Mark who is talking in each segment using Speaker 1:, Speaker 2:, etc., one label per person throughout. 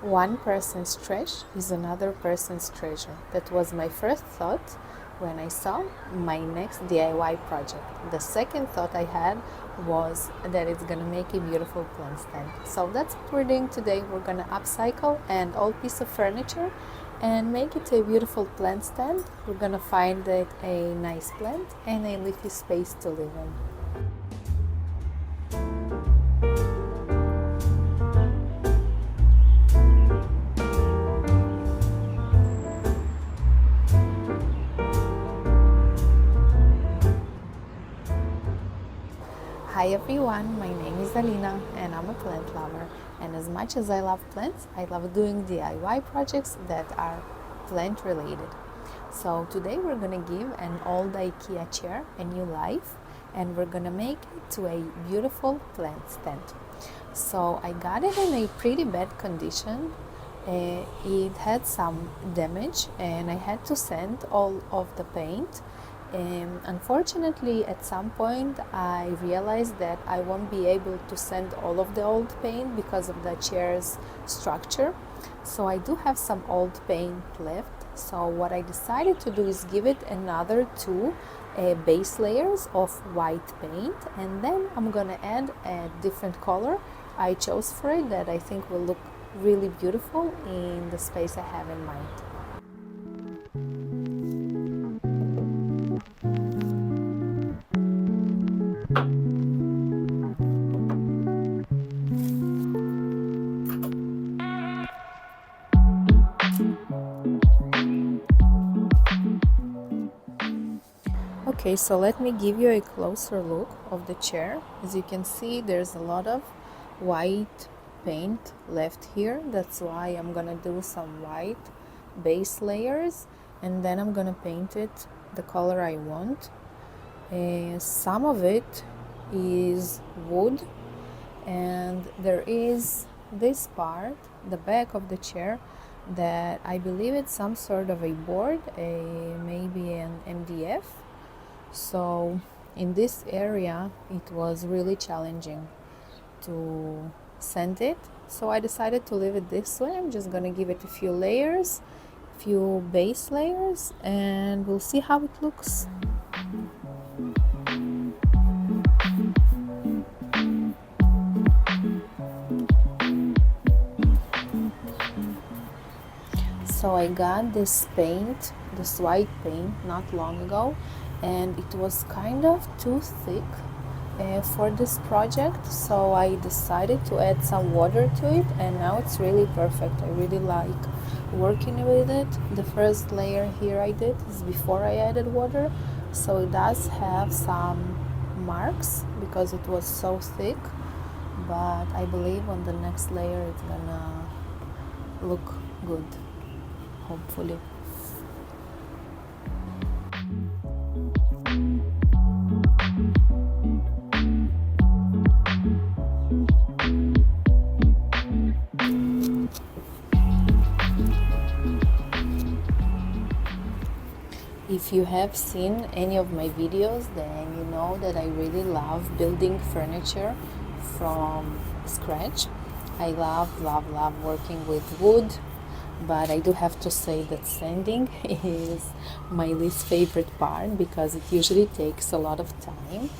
Speaker 1: One person's trash is another person's treasure. That was my first thought when I saw my next DIY project. The second thought I had was that it's gonna make a beautiful plant stand. So that's what we're doing today. We're gonna upcycle an old piece of furniture and make it a beautiful plant stand. We're gonna find it a nice plant and a leafy space to live in. Hi everyone, my name is Alina and I'm a plant lover, and as much as I love plants, I love doing DIY projects that are plant related. So today we're gonna give an old IKEA chair a new life and we're gonna make it to a beautiful plant stand. So I got it in a pretty bad condition. It had some damage and I had to sand all of the paint. Unfortunately, at some point I realized that I won't be able to sand all of the old paint because of the chair's structure. So I do have some old paint left. So what I decided to do is give it another two base layers of white paint, and then I'm gonna add a different color I chose for it that I think will look really beautiful in the space I have in mind. Okay, so let me give you a closer look of the chair. As you can see, there's a lot of white paint left here. That's why I'm gonna do some white base layers and then I'm gonna paint it the color I want. Some of it is wood, and there is this part, the back of the chair, that I believe it's some sort of a board, maybe an MDF. So in this area it was really challenging to sand it, so I decided to leave it this way. I'm just gonna give it a few layers, few base layers, and we'll see how it looks. So I got this paint, this white paint, not long ago, and it was kind of too thick for this project, so I decided to add some water to it, and now it's really perfect. I really like working with it. The first layer here I did is before I added water, so it does have some marks because it was so thick, but I believe on the next layer it's gonna look good, hopefully. If you have seen any of my videos, then you know that I really love building furniture from scratch. I love working with wood, but I do have to say that sanding is my least favorite part because it usually takes a lot of time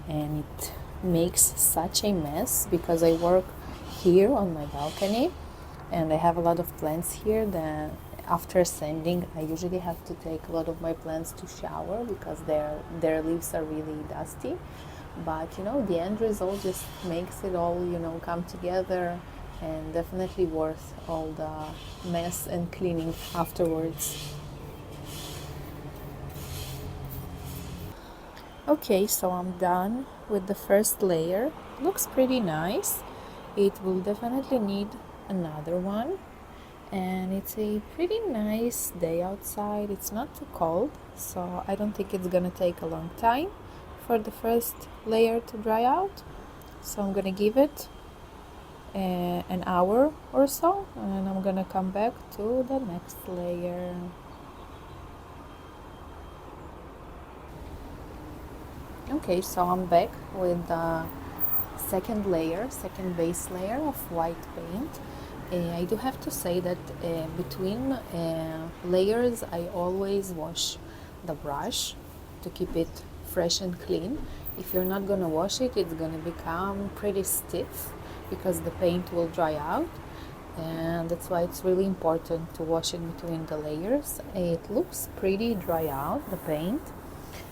Speaker 1: and it makes such a mess because I work here on my balcony and I have a lot of plants here that after sanding I usually have to take a lot of my plants to shower because their leaves are really dusty. But you know, the end result just makes it all, you know, come together, and definitely worth all the mess and cleaning afterwards. Okay, so I'm done with the first layer. Looks pretty nice. It will definitely need another one, and it's a pretty nice day outside. It's not too cold, so I don't think it's gonna take a long time for the first layer to dry out. So I'm gonna give it an hour or so, and I'm gonna come back to the next layer. Okay, so I'm back with the second base layer of white paint, I do have to say that between layers I always wash the brush to keep it fresh and clean. If you're not gonna wash it, it's gonna become pretty stiff because the paint will dry out, and that's why it's really important to wash it between the layers. It looks pretty dry out, the paint.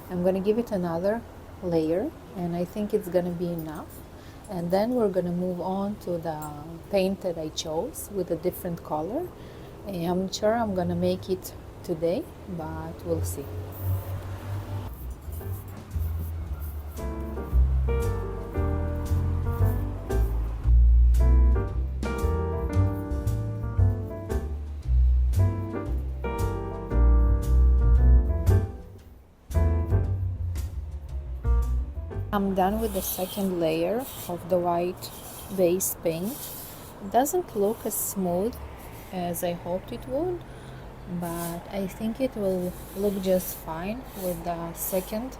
Speaker 1: I'm gonna give it another layer, and I think it's gonna be enough. And then we're gonna move on to the paint that I chose with a different color. I'm sure I'm gonna make it today, but we'll see. I'm done with the second layer of the white base paint. It doesn't look as smooth as I hoped it would, but I think it will look just fine with the second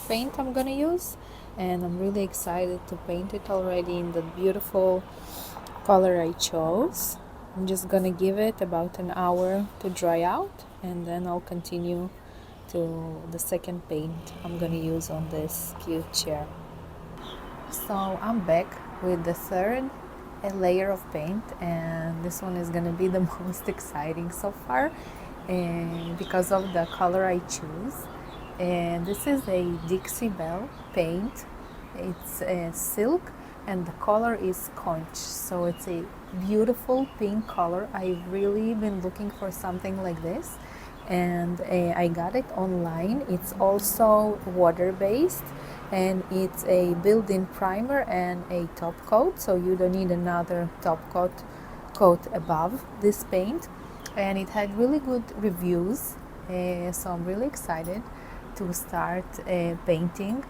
Speaker 1: paint I'm gonna use, and I'm really excited to paint it already in the beautiful color I chose. I'm just gonna give it about an hour to dry out, and then I'll continue to the second paint I'm gonna use on this cute chair. So I'm back with the third layer of paint, and this one is gonna be the most exciting so far, and because of the color I choose. And this is a Dixie Belle paint. It's a silk and the color is conch, so it's a beautiful pink color. I've really been looking for something like this, and I got it online. It's also water-based, and it's a built-in primer and a top coat, so you don't need another top coat above this paint. And it had really good reviews, so I'm really excited to start painting.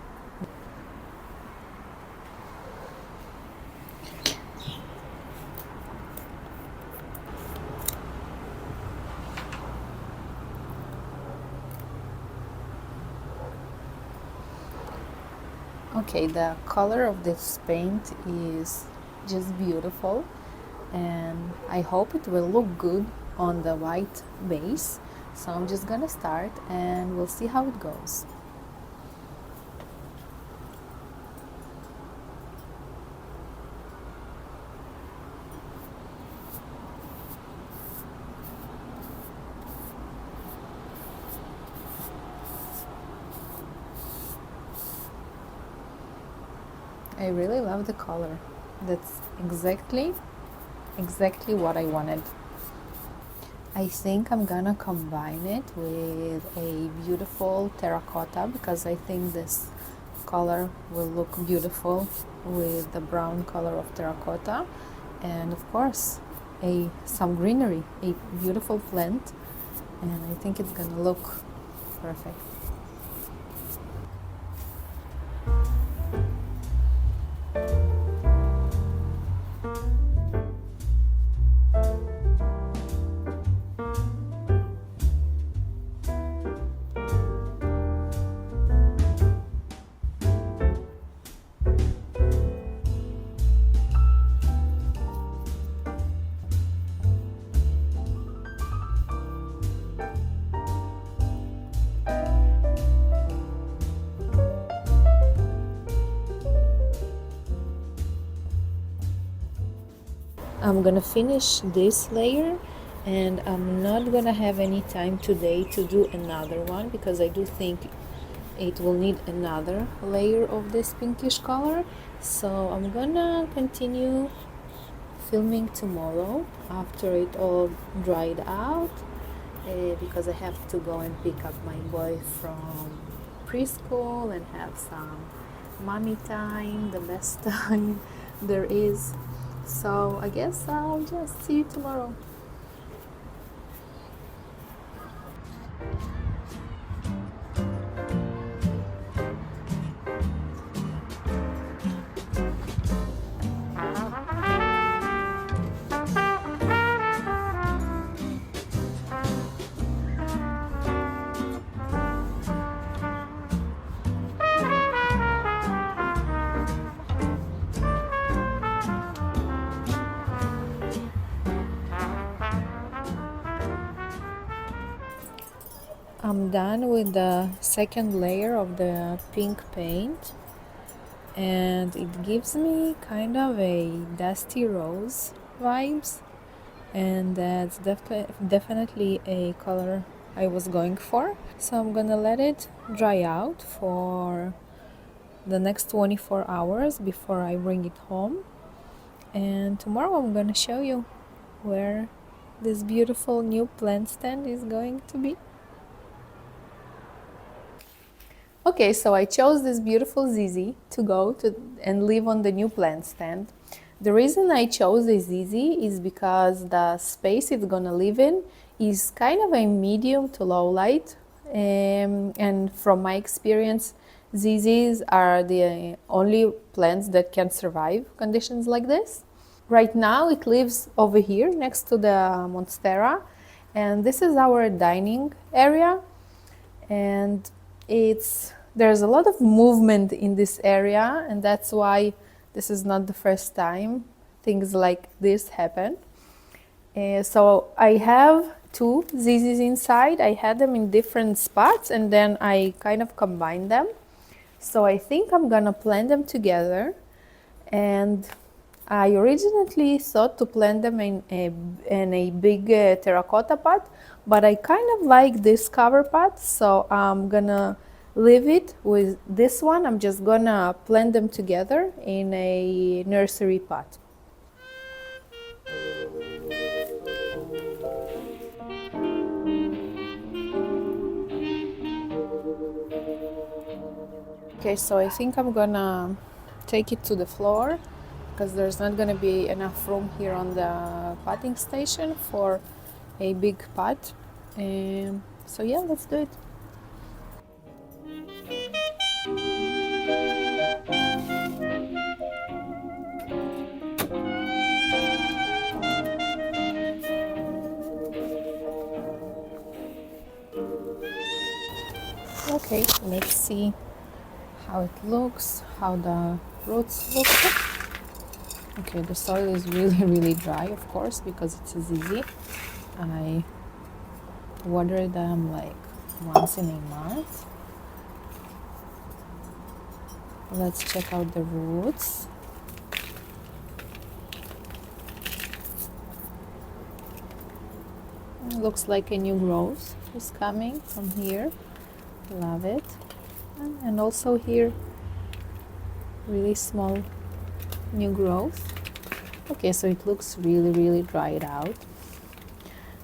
Speaker 1: Okay, the color of this paint is just beautiful, and I hope it will look good on the white base. So I'm just gonna start and we'll see how it goes. I really love the color. That's exactly what I wanted. I think I'm gonna combine it with a beautiful terracotta, because I think this color will look beautiful with the brown color of terracotta, and of course some greenery, a beautiful plant, and I think it's gonna look perfect. I'm gonna finish this layer, and I'm not gonna have any time today to do another one, because I do think it will need another layer of this pinkish color. So I'm gonna continue filming tomorrow after it all dried out, because I have to go and pick up my boy from preschool and have some mommy time, the best time there is. So I guess I'll just see you tomorrow. I'm done with the second layer of the pink paint, and it gives me kind of a dusty rose vibes, and that's definitely a color I was going for. So I'm gonna let it dry out for the next 24 hours before I bring it home, and tomorrow I'm gonna show you where this beautiful new plant stand is going to be. Okay, so I chose this beautiful ZZ to go to and live on the new plant stand. The reason I chose the ZZ is because the space it's gonna live in is kind of a medium to low light, and from my experience, ZZs are the only plants that can survive conditions like this. Right now it lives over here next to the Monstera, and this is our dining area, and there's a lot of movement in this area, and that's why this is not the first time things like this happen. So I have two ZZs inside. I had them in different spots, and then I kind of combined them. So I think I'm gonna plant them together, and I originally thought to plant them in a big terracotta pot, but I kind of like this cover pot, so I'm gonna leave it with this one. I'm just gonna plant them together in a nursery pot. Okay, so I think I'm gonna take it to the floor because there's not gonna be enough room here on the potting station for a big pot. So yeah, let's do it. Okay, let's see how it looks, how the roots look. Okay, the soil is really dry, of course, because it's a ZZ. I water them like once in a month. Let's check out the roots. It looks like a new growth is coming from here. Love it. And also here, really small new growth. Okay, so it looks really dried out.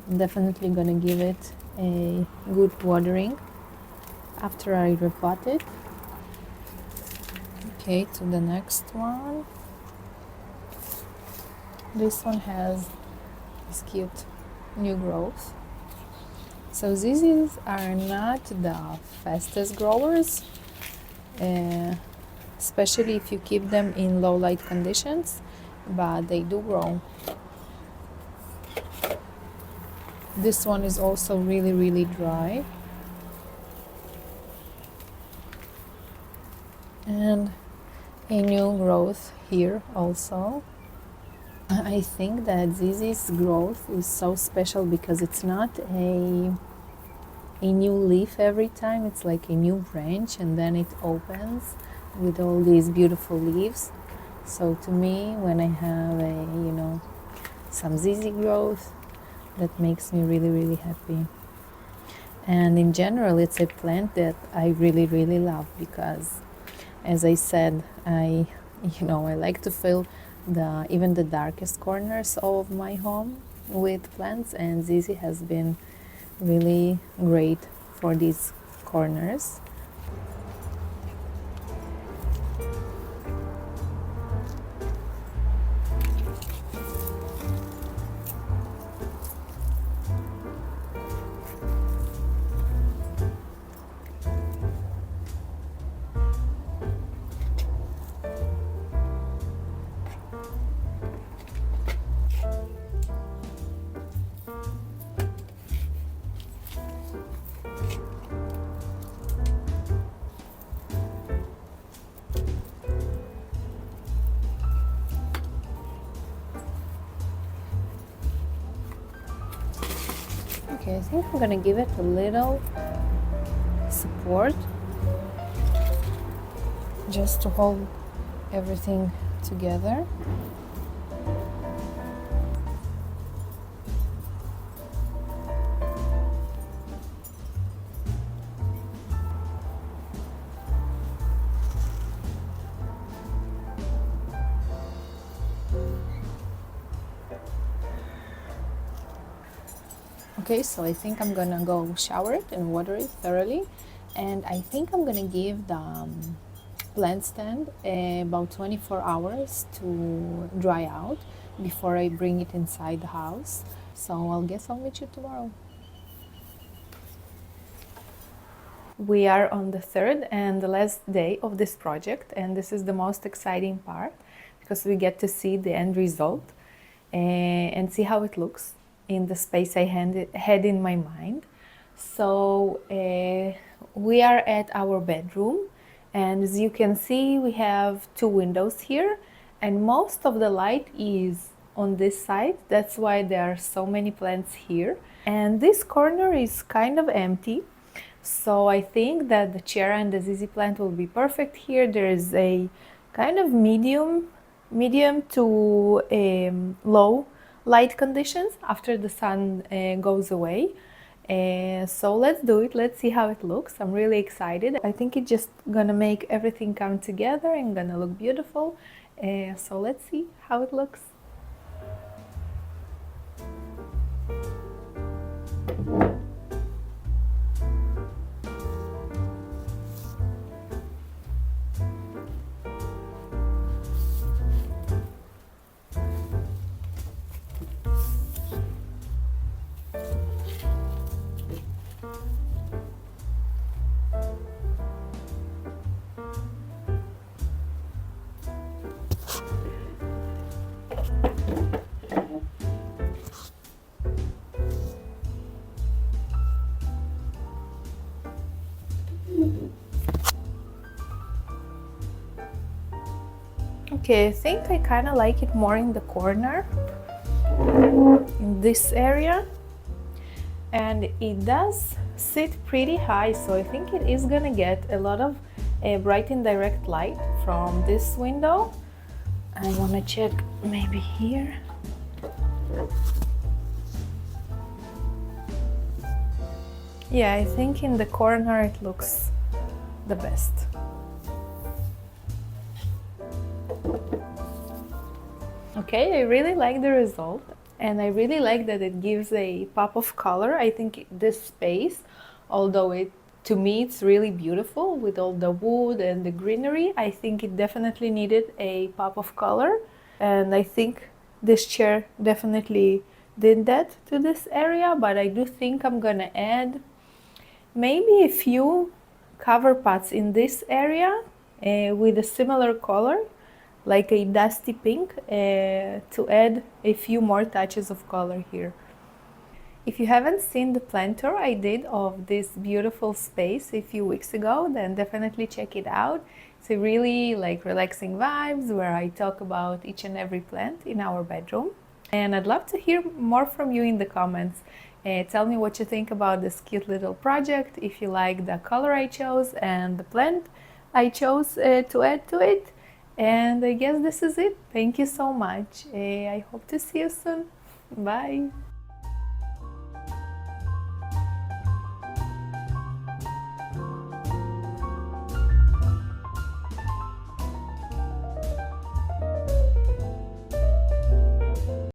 Speaker 1: I'm definitely gonna give it a good watering after I repot it. Okay, to the next one. This one has this cute new growth. So these are not the fastest growers, especially if you keep them in low light conditions, but they do grow. This one is also really dry. And a new growth here also. I think that ZZ's growth is so special because it's not a new leaf every time. It's like a new branch, and then it opens with all these beautiful leaves. So to me, when I have some ZZ growth, that makes me really happy. And in general, it's a plant that I really love because, as I said, I like to fill even the darkest corners of my home with plants, and ZZ has been really great for these corners. Okay, I think I'm gonna give it a little support just to hold everything together. Okay, so I think I'm gonna go shower it and water it thoroughly, and I think I'm gonna give the plant stand about 24 hours to dry out before I bring it inside the house. So I'll guess I'll meet you tomorrow. We are on the third and the last day of this project, and this is the most exciting part because we get to see the end result and see how it looks in the space I had in my mind. So we are at our bedroom, and as you can see, we have two windows here, and most of the light is on this side. That's why there are so many plants here. And this corner is kind of empty. So I think that the chair and the ZZ plant will be perfect here. There is a kind of medium to low light conditions after the sun goes away. So let's do it. Let's see how it looks. I'm really excited. I think it's just gonna make everything come together and gonna look beautiful. So let's see how it looks. Okay, I think I kind of like it more in the corner, in this area, and it does sit pretty high, so I think it is gonna get a lot of bright and direct light from this window. I wanna check maybe here. Yeah, I think in the corner it looks the best. Okay, I really like the result, and I really like that it gives a pop of color. I think this space, although to me it's really beautiful with all the wood and the greenery, I think it definitely needed a pop of color, and I think this chair definitely did that to this area. But I do think I'm gonna add maybe a few cover pots in this area with a similar color, like a dusty pink, to add a few more touches of color here. If you haven't seen the plant tour I did of this beautiful space a few weeks ago, then definitely check it out. It's a really relaxing vibes where I talk about each and every plant in our bedroom. And I'd love to hear more from you in the comments. Tell me what you think about this cute little project, if you like the color I chose and the plant I chose to add to it. And I guess this is it. Thank you so much. I hope to see you soon. Bye.